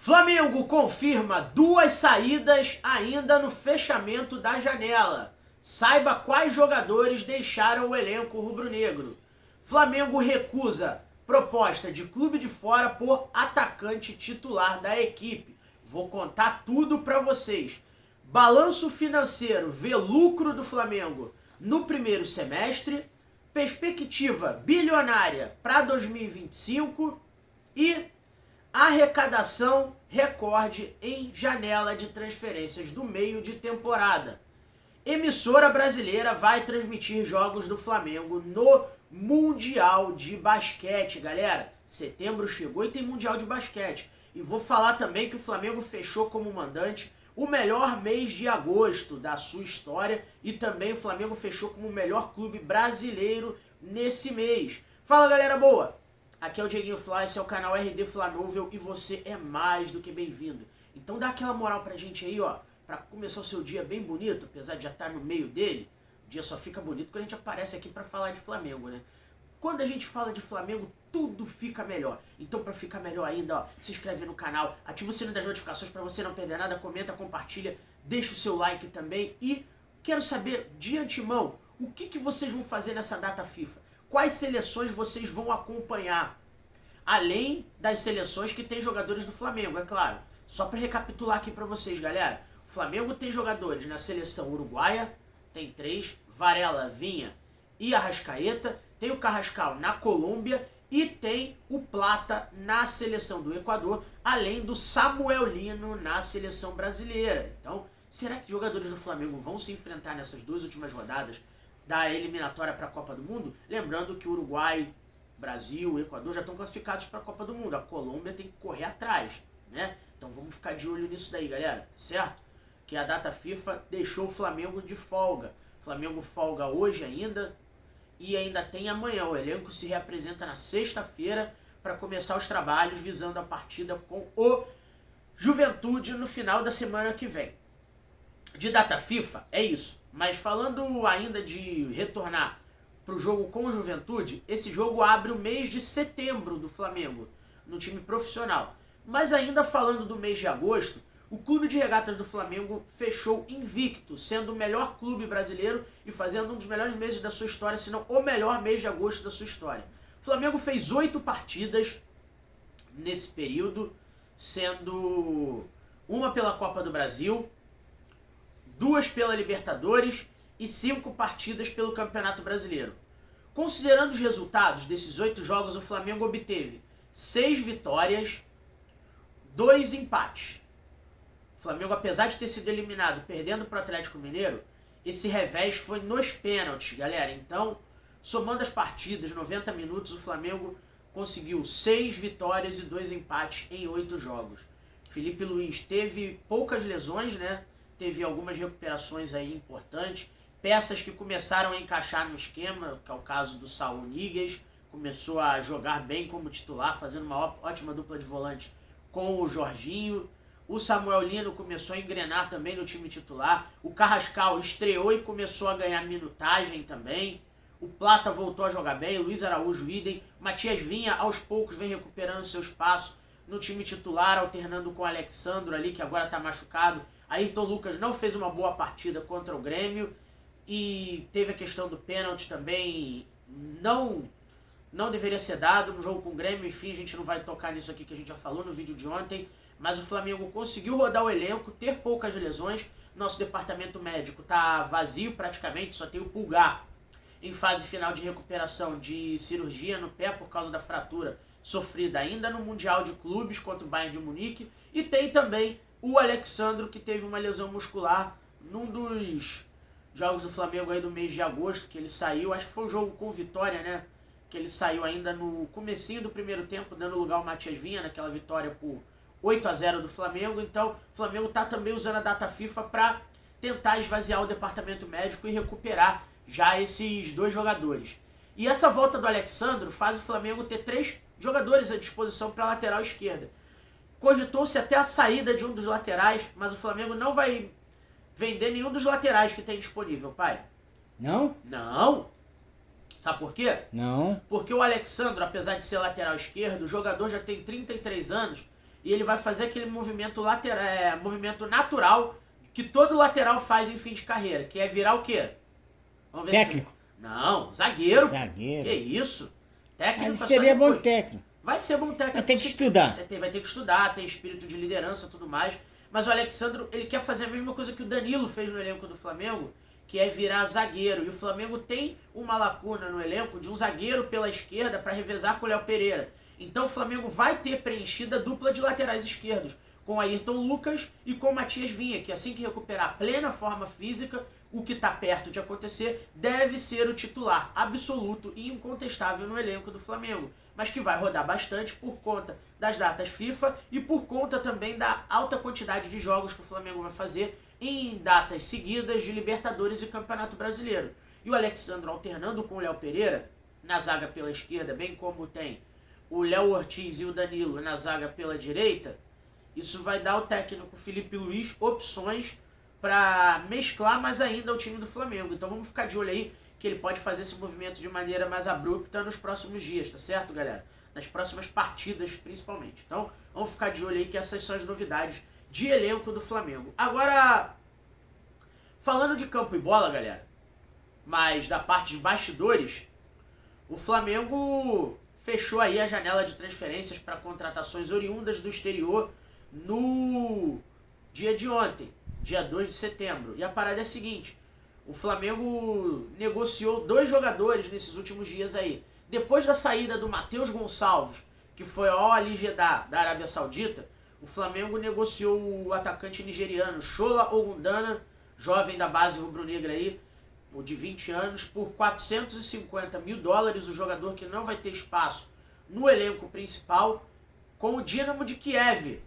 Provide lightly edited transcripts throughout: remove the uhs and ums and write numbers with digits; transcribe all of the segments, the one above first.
Flamengo confirma 2 saídas ainda no fechamento da janela. Saiba quais jogadores deixaram o elenco rubro-negro. Flamengo recusa proposta de clube de fora por atacante titular da equipe. Vou contar tudo para vocês. Balanço financeiro vê lucro do Flamengo no primeiro semestre. Perspectiva bilionária para 2025 e arrecadação recorde em janela de transferências do meio de temporada. Emissora brasileira vai transmitir jogos do Flamengo no Mundial de Basquete, galera. Setembro chegou e tem Mundial de Basquete. E vou falar também que o Flamengo fechou como mandante o melhor mês de agosto da sua história e também o Flamengo fechou como o melhor clube brasileiro nesse mês. Fala, galera boa! Aqui é o Dieguinho Fla, esse é o canal RD Flanúvel e você é mais do que bem-vindo. Então dá aquela moral pra gente aí, ó, pra começar o seu dia bem bonito, apesar de já estar no meio dele. O dia só fica bonito quando a gente aparece aqui pra falar de Flamengo, né? Quando a gente fala de Flamengo, tudo fica melhor. Então, pra ficar melhor ainda, ó, se inscreve no canal, ativa o sino das notificações pra você não perder nada, comenta, compartilha, deixa o seu like também e quero saber de antemão o que vocês vão fazer nessa data FIFA. Quais seleções vocês vão acompanhar? Além das seleções que tem jogadores do Flamengo, é claro. Só para recapitular aqui para vocês, galera. O Flamengo tem jogadores na seleção uruguaia, tem 3, Varela, Vinha e Arrascaeta. Tem o Carrascal na Colômbia e tem o Plata na seleção do Equador, além do Samuel Lino na seleção brasileira. Então, será que jogadores do Flamengo vão se enfrentar nessas 2 últimas rodadas da eliminatória para a Copa do Mundo? Lembrando que o Uruguai, Brasil, Equador já estão classificados para a Copa do Mundo. A Colômbia tem que correr atrás, né? Então vamos ficar de olho nisso daí, galera, certo? Que a data FIFA deixou o Flamengo de folga. O Flamengo folga hoje ainda e ainda tem amanhã. O elenco se reapresenta na sexta-feira para começar os trabalhos visando a partida com o Juventude no final da semana que vem. De data FIFA, é isso. Mas falando ainda de retornar para o jogo com o Juventude, esse jogo abre o mês de setembro do Flamengo, no time profissional. Mas ainda falando do mês de agosto, o Clube de Regatas do Flamengo fechou invicto, sendo o melhor clube brasileiro e fazendo um dos melhores meses da sua história, se não o melhor mês de agosto da sua história. O Flamengo fez 8 partidas nesse período, sendo uma pela Copa do Brasil, 2 pela Libertadores e 5 partidas pelo Campeonato Brasileiro. Considerando os resultados desses 8 jogos, o Flamengo obteve 6 vitórias, 2 empates. O Flamengo, apesar de ter sido eliminado perdendo para o Atlético Mineiro, esse revés foi nos pênaltis, galera. Então, somando as partidas, 90 minutos, o Flamengo conseguiu 6 vitórias e 2 empates em 8 jogos. Felipe Luiz teve poucas lesões, né? Teve algumas recuperações aí importantes, peças que começaram a encaixar no esquema, que é o caso do Saúl Níguez, começou a jogar bem como titular, fazendo uma ótima dupla de volante com o Jorginho. O Samuel Lino começou a engrenar também no time titular. O Carrascal estreou e começou a ganhar minutagem também. O Plata voltou a jogar bem, Luiz Araújo idem. Matias Vinha aos poucos vem recuperando seu espaço no time titular, alternando com o Alexandro ali, que agora está machucado. Ayrton Lucas não fez uma boa partida contra o Grêmio e teve a questão do pênalti também, não deveria ser dado no jogo com o Grêmio. Enfim, a gente não vai tocar nisso aqui que a gente já falou no vídeo de ontem, mas o Flamengo conseguiu rodar o elenco, ter poucas lesões. Nosso departamento médico está vazio praticamente, só tem o Pulgar em fase final de recuperação de cirurgia no pé por causa da fratura sofrida ainda no Mundial de Clubes contra o Bayern de Munique, e tem também o Alexandro, que teve uma lesão muscular num dos jogos do Flamengo aí do mês de agosto, que ele saiu, acho que foi um jogo com Vitória, né? Que ele saiu ainda no comecinho do primeiro tempo, dando lugar ao Matias Vinha, naquela vitória por 8-0 do Flamengo. Então, o Flamengo está também usando a data FIFA para tentar esvaziar o departamento médico e recuperar já esses 2 jogadores. E essa volta do Alexandro faz o Flamengo ter 3 jogadores à disposição para a lateral esquerda. Cogitou-se até a saída de um dos laterais, mas o Flamengo não vai vender nenhum dos laterais que tem disponível, pai. Não? Não. Sabe por quê? Não. Porque o Alexandro, apesar de ser lateral esquerdo, o jogador já tem 33 anos e ele vai fazer aquele movimento lateral, movimento natural que todo lateral faz em fim de carreira, que é virar o quê? Vamos ver. Técnico. Não, zagueiro. Zagueiro. Que isso? Técnico. Mas seria bom técnico. Vai ser bom técnico. Vai ter que estudar. Vai ter que estudar, tem espírito de liderança e tudo mais. Mas o Alexandro, ele quer fazer a mesma coisa que o Danilo fez no elenco do Flamengo, que é virar zagueiro. E o Flamengo tem uma lacuna no elenco de um zagueiro pela esquerda para revezar com o Léo Pereira. Então o Flamengo vai ter preenchida a dupla de laterais esquerdos, com Ayrton Lucas e com Matias Vinha, que assim que recuperar plena forma física, o que está perto de acontecer, deve ser o titular absoluto e incontestável no elenco do Flamengo, mas que vai rodar bastante por conta das datas FIFA e por conta também da alta quantidade de jogos que o Flamengo vai fazer em datas seguidas de Libertadores e Campeonato Brasileiro. E o Alexandro alternando com o Léo Pereira na zaga pela esquerda, bem como tem o Léo Ortiz e o Danilo na zaga pela direita, isso vai dar ao técnico Felipe Luiz opções para mesclar mais ainda o time do Flamengo. Então vamos ficar de olho aí que ele pode fazer esse movimento de maneira mais abrupta nos próximos dias, tá certo, galera? Nas próximas partidas, principalmente. Então vamos ficar de olho aí que essas são as novidades de elenco do Flamengo. Agora, falando de campo e bola, galera, mas da parte de bastidores, o Flamengo fechou aí a janela de transferências para contratações oriundas do exterior no dia de ontem, dia 2 de setembro. E a parada é a seguinte: o Flamengo negociou 2 jogadores nesses últimos dias aí. Depois da saída do Matheus Gonçalves, que foi ao Al Jeddah da Arábia Saudita, o Flamengo negociou o atacante nigeriano Shola Ogundana, jovem da base rubro-negra aí, de 20 anos, por $450 mil, o jogador que não vai ter espaço no elenco principal, com o Dinamo de Kiev,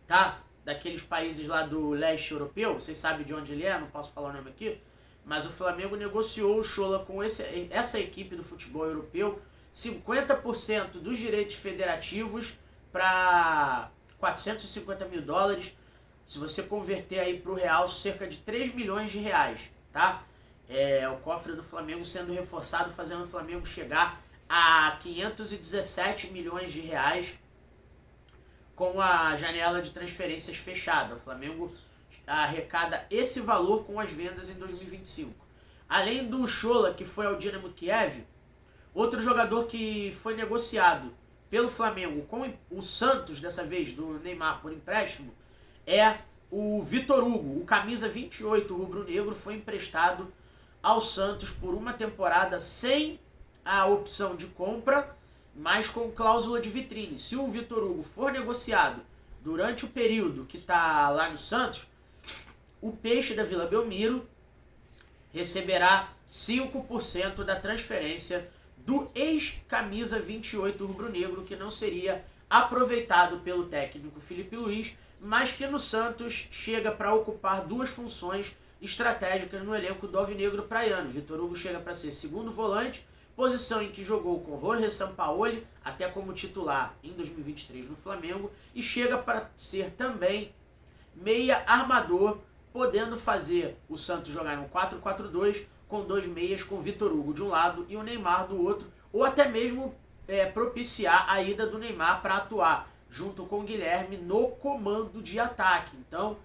tá? Daqueles países lá do leste europeu, vocês sabem de onde ele é, não posso falar o nome aqui, mas o Flamengo negociou o Shola com essa equipe do futebol europeu, 50% dos direitos federativos para $450 mil, se você converter aí para o real, cerca de 3 milhões de reais, tá? O cofre do Flamengo sendo reforçado, fazendo o Flamengo chegar a 517 milhões de reais com a janela de transferências fechada. O Flamengo arrecada esse valor com as vendas em 2025. Além do Shola, que foi ao Dinamo Kiev, outro jogador que foi negociado pelo Flamengo com o Santos, dessa vez, do Neymar por empréstimo, é o Vitor Hugo. O camisa 28 rubro-negro foi emprestado ao Santos por uma temporada sem a opção de compra, mas com cláusula de vitrine. Se o Vitor Hugo for negociado durante o período que está lá no Santos, o Peixe da Vila Belmiro receberá 5% da transferência do ex-camisa 28 rubro-negro, que não seria aproveitado pelo técnico Felipe Luiz, mas que no Santos chega para ocupar 2 funções estratégicas no elenco do alvinegro praiano. Vitor Hugo chega para ser segundo volante, posição em que jogou com Jorge Sampaoli, até como titular em 2023 no Flamengo, e chega para ser também meia armador, podendo fazer o Santos jogar no 4-4-2 com 2 meias, com Vitor Hugo de um lado e o Neymar do outro, ou até mesmo propiciar a ida do Neymar para atuar junto com o Guilherme no comando de ataque. Então,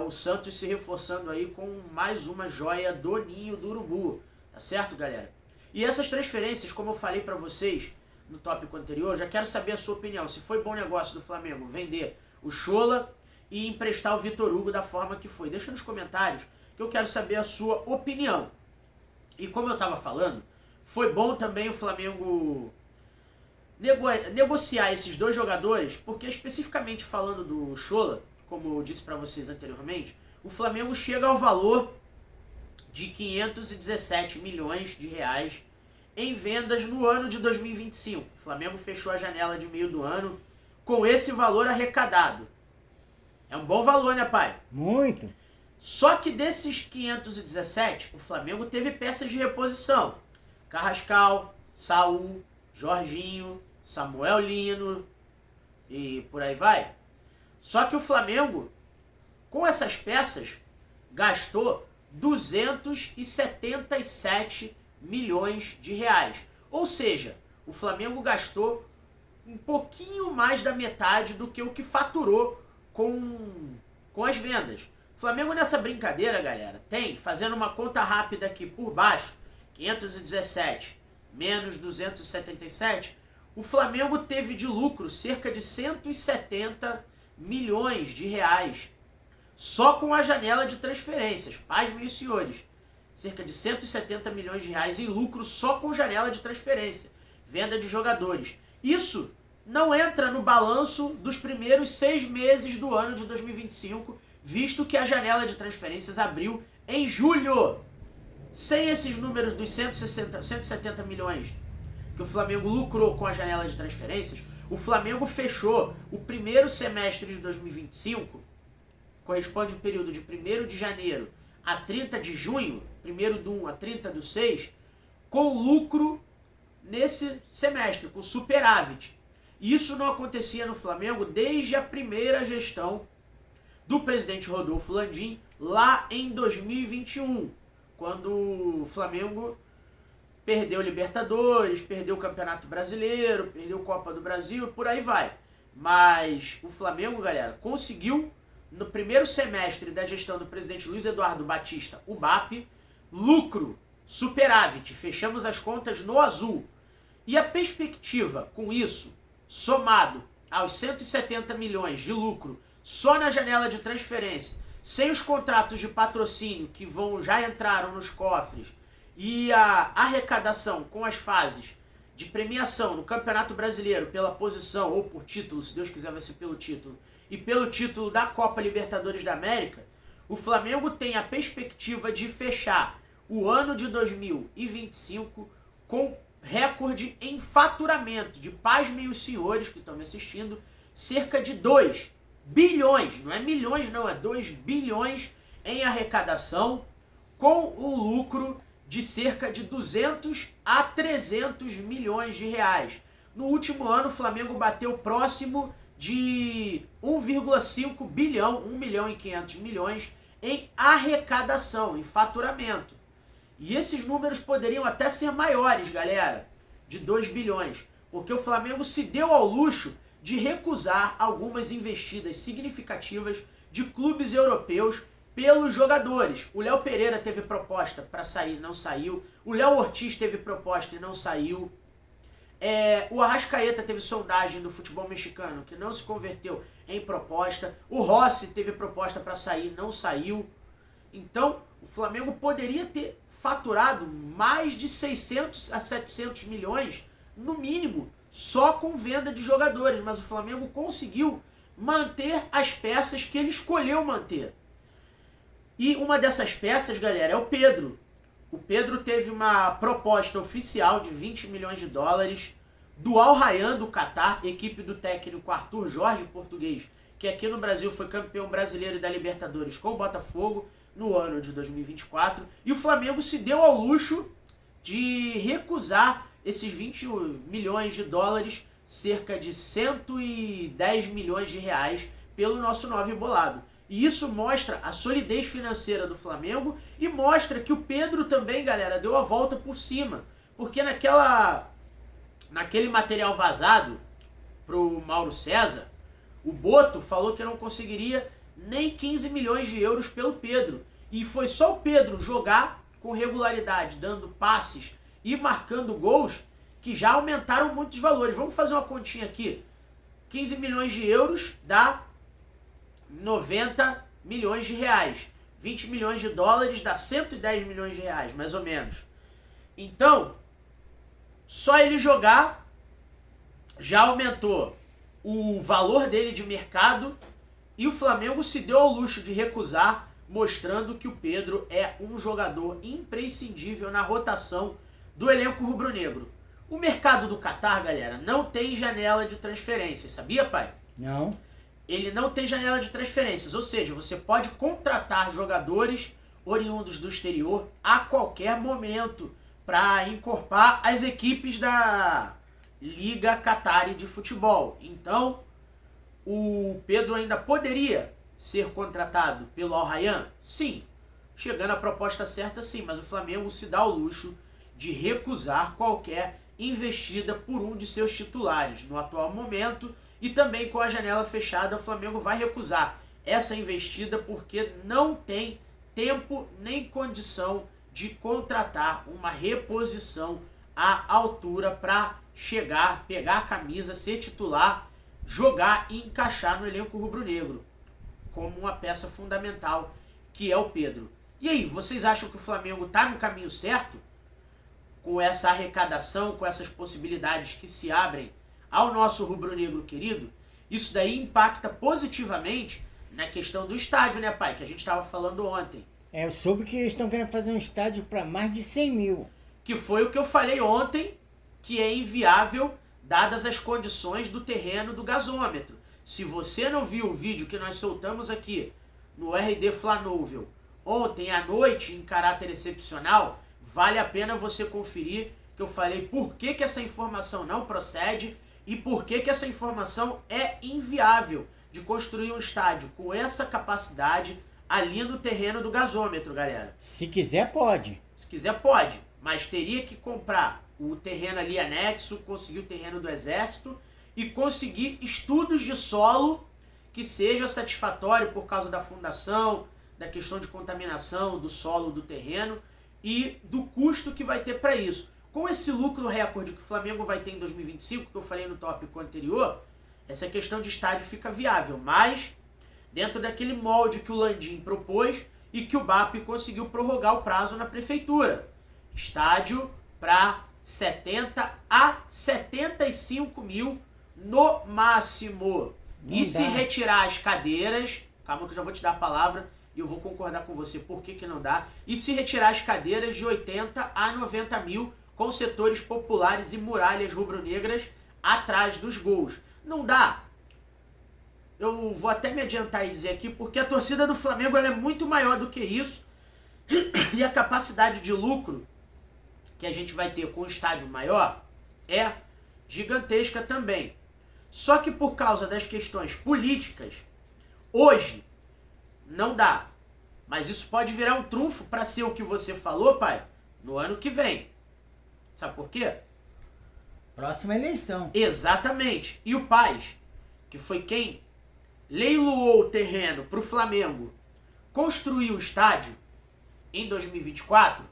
o Santos se reforçando aí com mais uma joia do ninho do urubu, tá certo, galera? E essas transferências, como eu falei pra vocês no tópico anterior, já quero saber a sua opinião. Se foi bom negócio do Flamengo vender o Shola e emprestar o Vitor Hugo da forma que foi. Deixa nos comentários que eu quero saber a sua opinião. E como eu tava falando, foi bom também o Flamengo negociar esses 2 jogadores, porque especificamente falando do Shola, como eu disse para vocês anteriormente, o Flamengo chega ao valor de 517 milhões de reais em vendas no ano de 2025. O Flamengo fechou a janela de meio do ano com esse valor arrecadado. É um bom valor, né, pai? Muito. Só que desses 517, o Flamengo teve peças de reposição. Carrascal, Saul, Jorginho, Samuel Lino e por aí vai. Só que o Flamengo, com essas peças, gastou 277 milhões de reais. Ou seja, o Flamengo gastou um pouquinho mais da metade do que o que faturou com as vendas. O Flamengo nessa brincadeira, galera, tem, fazendo uma conta rápida aqui por baixo, 517 menos 277, o Flamengo teve de lucro cerca de 170 milhões de reais, só com a janela de transferências. Pasmem os senhores, cerca de 170 milhões de reais em lucro só com janela de transferência, venda de jogadores. Isso não entra no balanço dos primeiros 6 meses do ano de 2025, visto que a janela de transferências abriu em julho. Sem esses números dos 170 milhões que o Flamengo lucrou com a janela de transferências, o Flamengo fechou o primeiro semestre de 2025, corresponde ao período de 1º de janeiro a 30 de junho, 1º do 1 a 30 do 6, com lucro nesse semestre, com superávit. Isso não acontecia no Flamengo desde a primeira gestão do presidente Rodolfo Landim, lá em 2021, quando o Flamengo perdeu Libertadores, perdeu o Campeonato Brasileiro, perdeu Copa do Brasil, por aí vai. Mas o Flamengo, galera, conseguiu, no primeiro semestre da gestão do presidente Luiz Eduardo Batista, o BAP, lucro, superávit, fechamos as contas no azul. E a perspectiva com isso, somado aos 170 milhões de lucro só na janela de transferência, sem os contratos de patrocínio que já entraram nos cofres e a arrecadação com as fases de premiação no Campeonato Brasileiro pela posição ou por título, se Deus quiser vai ser pelo título, e pelo título da Copa Libertadores da América, o Flamengo tem a perspectiva de fechar o ano de 2025 com recorde em faturamento de, pasmem os senhores que estão me assistindo, cerca de 2 bilhões, não é milhões não, é 2 bilhões em arrecadação, com o lucro de cerca de 200 a 300 milhões de reais. No último ano o Flamengo bateu próximo de 1,5 bilhão, 1 milhão e 500 milhões em arrecadação, em faturamento. E esses números poderiam até ser maiores, galera, de 2 bilhões, porque o Flamengo se deu ao luxo de recusar algumas investidas significativas de clubes europeus pelos jogadores. O Léo Pereira teve proposta para sair, não saiu. O Léo Ortiz teve proposta e não saiu. O Arrascaeta teve sondagem do futebol mexicano, que não se converteu em proposta. O Rossi teve proposta para sair, não saiu. Então, o Flamengo poderia ter faturado mais de 600 a 700 milhões, no mínimo, só com venda de jogadores. Mas o Flamengo conseguiu manter as peças que ele escolheu manter. E uma dessas peças, galera, é o Pedro. O Pedro teve uma proposta oficial de 20 milhões de dólares do Al Rayyan do Catar, equipe do técnico Arthur Jorge, português, que aqui no Brasil foi campeão brasileiro e da Libertadores com o Botafogo no ano de 2024. E o Flamengo se deu ao luxo de recusar esses 20 milhões de dólares, cerca de 110 milhões de reais, pelo nosso 9 bolado. E isso mostra a solidez financeira do Flamengo e mostra que o Pedro também, galera, deu a volta por cima. Porque naquele material vazado pro Mauro César, o Boto falou que não conseguiria nem 15 milhões de euros pelo Pedro. E foi só o Pedro jogar com regularidade, dando passes e marcando gols, que já aumentaram muito os valores. Vamos fazer uma continha aqui. 15 milhões de euros dá 90 milhões de reais. 20 milhões de dólares dá 110 milhões de reais, mais ou menos. Então, só ele jogar já aumentou o valor dele de mercado e o Flamengo se deu ao luxo de recusar, mostrando que o Pedro é um jogador imprescindível na rotação do elenco rubro-negro. O mercado do Catar, galera, não tem janela de transferências, sabia, pai? Não. Ele não tem janela de transferências, ou seja, você pode contratar jogadores oriundos do exterior a qualquer momento para encorpar as equipes da Liga Qatari de Futebol. Então, o Pedro ainda poderia ser contratado pelo Al Rayyan? Sim. Chegando à proposta certa, sim, mas o Flamengo se dá ao luxo de recusar qualquer investida por um de seus titulares. No atual momento, e também com a janela fechada, o Flamengo vai recusar essa investida porque não tem tempo nem condição de contratar uma reposição à altura para chegar, pegar a camisa, ser titular, jogar e encaixar no elenco rubro-negro como uma peça fundamental, que é o Pedro. E aí, vocês acham que o Flamengo está no caminho certo? Com essa arrecadação, com essas possibilidades que se abrem ao nosso rubro-negro querido, isso daí impacta positivamente na questão do estádio, né, pai? Que a gente estava falando ontem. Eu soube que eles estão querendo fazer um estádio para mais de 100 mil. Que foi o que eu falei ontem, que é inviável dadas as condições do terreno do gasômetro. Se você não viu o vídeo que nós soltamos aqui no RD Flanúvel ontem à noite, em caráter excepcional, vale a pena você conferir, que eu falei por que essa informação não procede e por que essa informação é inviável de construir um estádio com essa capacidade ali no terreno do gasômetro, galera. Se quiser, pode. Se quiser, pode, mas teria que comprar o terreno ali anexo, conseguir o terreno do Exército e conseguir estudos de solo que seja satisfatório por causa da fundação, da questão de contaminação do solo, do terreno e do custo que vai ter para isso. Com esse lucro recorde que o Flamengo vai ter em 2025, que eu falei no tópico anterior, essa questão de estádio fica viável, mas dentro daquele molde que o Landim propôs e que o BAP conseguiu prorrogar o prazo na prefeitura. Estádio para 70 a 75 mil no máximo. E se retirar as cadeiras, calma que eu já vou te dar a palavra e eu vou concordar com você por que não dá, e se retirar as cadeiras de 80 a 90 mil com setores populares e muralhas rubro-negras atrás dos gols. Não dá. Eu vou até me adiantar e dizer aqui, porque a torcida do Flamengo ela é muito maior do que isso e a capacidade de lucro que a gente vai ter com o estádio maior é gigantesca também. Só que por causa das questões políticas, hoje não dá. Mas isso pode virar um trunfo para ser o que você falou, pai, no ano que vem. Sabe por quê? Próxima eleição. Exatamente. E o Paz, que foi quem leiloou o terreno para o Flamengo construir o estádio em 2024,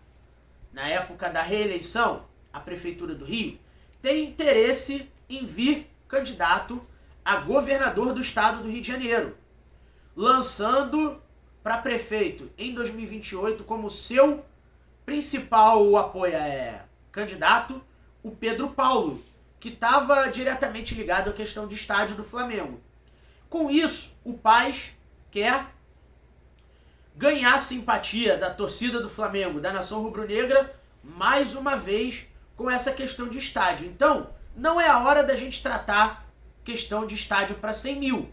na época da reeleição à Prefeitura do Rio, tem interesse em vir candidato a governador do estado do Rio de Janeiro, lançando para prefeito em 2028 como seu principal candidato o Pedro Paulo, que estava diretamente ligado à questão de estádio do Flamengo. Com isso, o Paz quer ganhar a simpatia da torcida do Flamengo, da nação rubro-negra, mais uma vez com essa questão de estádio. Então, não é a hora da gente tratar questão de estádio para 100 mil,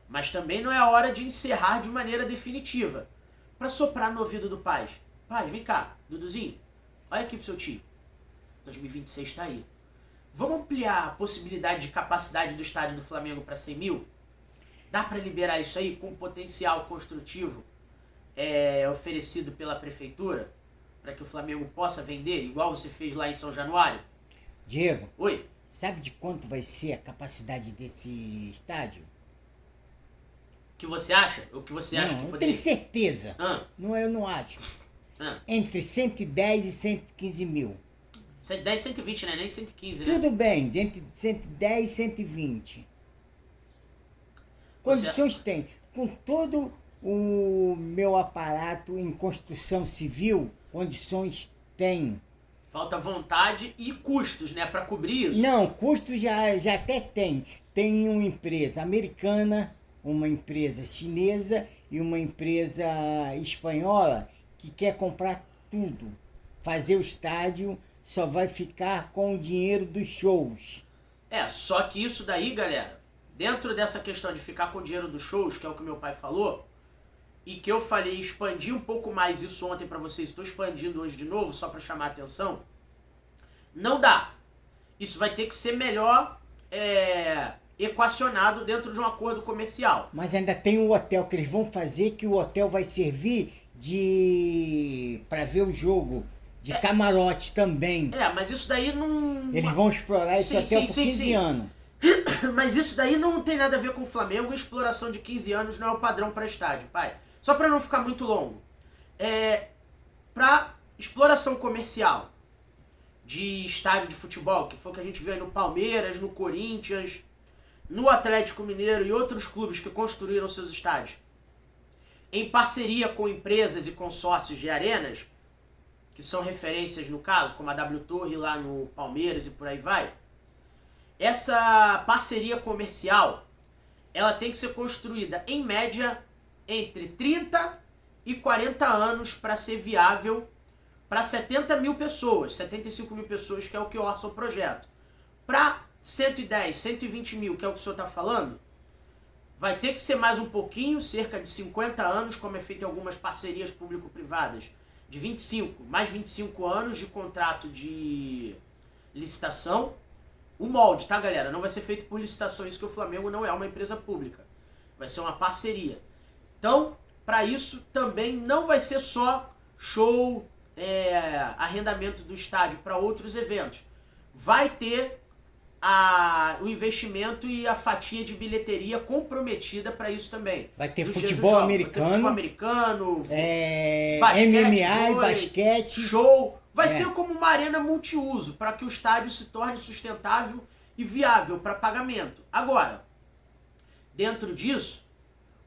mas também não é a hora de encerrar de maneira definitiva. Para soprar no ouvido do Paz. Paz, vem cá, Duduzinho, olha aqui pro seu tio. 2026 está aí. Vamos ampliar a possibilidade de capacidade do estádio do Flamengo para 100 mil? Dá para liberar isso aí com potencial construtivo oferecido pela prefeitura para que o Flamengo possa vender, igual você fez lá em São Januário? Diego, oi. Sabe de quanto vai ser a capacidade desse estádio? O que você acha? O que você acha que eu poderia... tenho certeza. Não, eu não acho. Ah. Entre 110 e 115 mil. 110 e 120, né? Nem 115, né? Tudo bem, entre 110 e 120. Condições tem. Com todo o meu aparato em construção civil, condições tem. Falta vontade e custos, né? Para cobrir isso. Não, custos já até tem. Tem uma empresa americana, uma empresa chinesa e uma empresa espanhola que quer comprar tudo. Fazer o estádio só vai ficar com o dinheiro dos shows. Só que isso daí, galera, dentro dessa questão de ficar com o dinheiro dos shows, que é o que meu pai falou, e que eu falei expandir um pouco mais isso ontem para vocês, estou expandindo hoje de novo, só para chamar a atenção, não dá. Isso vai ter que ser melhor equacionado dentro de um acordo comercial. Mas ainda tem o hotel que eles vão fazer, que o hotel vai servir para ver o jogo De camarote também. Mas isso daí não... Eles vão explorar isso até por 15 anos. Mas isso daí não tem nada a ver com o Flamengo. A exploração de 15 anos não é o padrão para estádio, pai. Só para não ficar muito longo. Para exploração comercial de estádio de futebol, que foi o que a gente viu aí no Palmeiras, no Corinthians, no Atlético Mineiro e outros clubes que construíram seus estádios, em parceria com empresas e consórcios de arenas, que são referências no caso, como a W Torre lá no Palmeiras e por aí vai, essa parceria comercial, ela tem que ser construída em média entre 30 e 40 anos para ser viável para 70 mil pessoas, 75 mil pessoas, que é o que orça o projeto. Para 110, 120 mil, que é o que o senhor está falando, vai ter que ser mais um pouquinho, cerca de 50 anos, como é feito em algumas parcerias público-privadas, de 25, mais 25 anos de contrato de licitação. O molde, tá, galera? Não vai ser feito por licitação, isso que o Flamengo não é uma empresa pública. Vai ser uma parceria. Então, para isso, também não vai ser só show, arrendamento do estádio para outros eventos. Vai ter o investimento e a fatia de bilheteria comprometida para isso também. Vai ter futebol americano, basquete, MMA e basquete. Show. Vai ser como uma arena multiuso, para que o estádio se torne sustentável e viável para pagamento. Agora, dentro disso,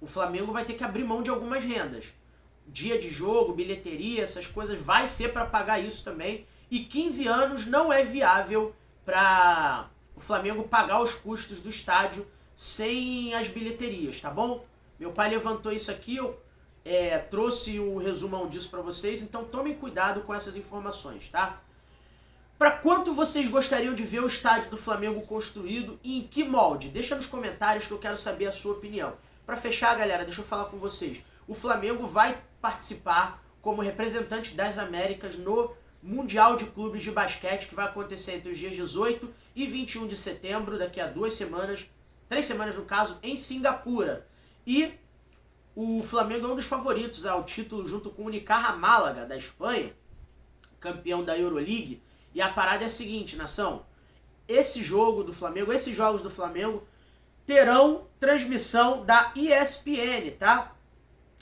o Flamengo vai ter que abrir mão de algumas rendas. Dia de jogo, bilheteria, essas coisas, vai ser para pagar isso também. E 15 anos não é viável para o Flamengo pagar os custos do estádio sem as bilheterias, tá bom? Meu pai levantou isso aqui, eu trouxe o resumão disso para vocês, então tomem cuidado com essas informações, tá? Para quanto vocês gostariam de ver o estádio do Flamengo construído e em que molde? Deixa nos comentários que eu quero saber a sua opinião. Para fechar, galera, deixa eu falar com vocês. O Flamengo vai participar como representante das Américas no Mundial de Clubes de Basquete, que vai acontecer entre os dias 18 e 21 de setembro, daqui a 2 semanas, 3 semanas no caso, em Singapura. E o Flamengo é um dos favoritos ao título junto com o Unicaja Málaga, da Espanha, campeão da Euroleague. E a parada é a seguinte, nação, esses jogos do Flamengo terão transmissão da ESPN, tá?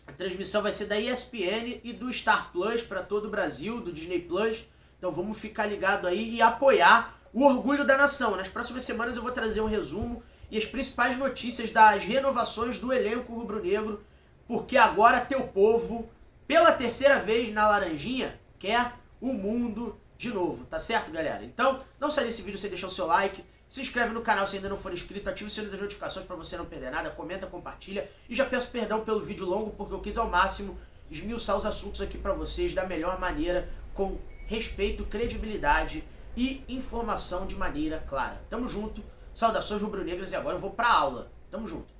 A transmissão vai ser da ESPN e do Star Plus para todo o Brasil, do Disney Plus. Então vamos ficar ligado aí e apoiar o orgulho da nação. Nas próximas semanas eu vou trazer um resumo e as principais notícias das renovações do elenco rubro-negro, porque agora teu povo, pela terceira vez na Laranjinha, quer o mundo de novo, tá certo, galera? Então, não sai desse vídeo sem deixar o seu like, se inscreve no canal se ainda não for inscrito, ativa o sininho das notificações para você não perder nada, comenta, compartilha e já peço perdão pelo vídeo longo, porque eu quis ao máximo esmiuçar os assuntos aqui para vocês da melhor maneira, com respeito, credibilidade e informação de maneira clara. Tamo junto, saudações rubro-negras e agora eu vou pra aula. Tamo junto.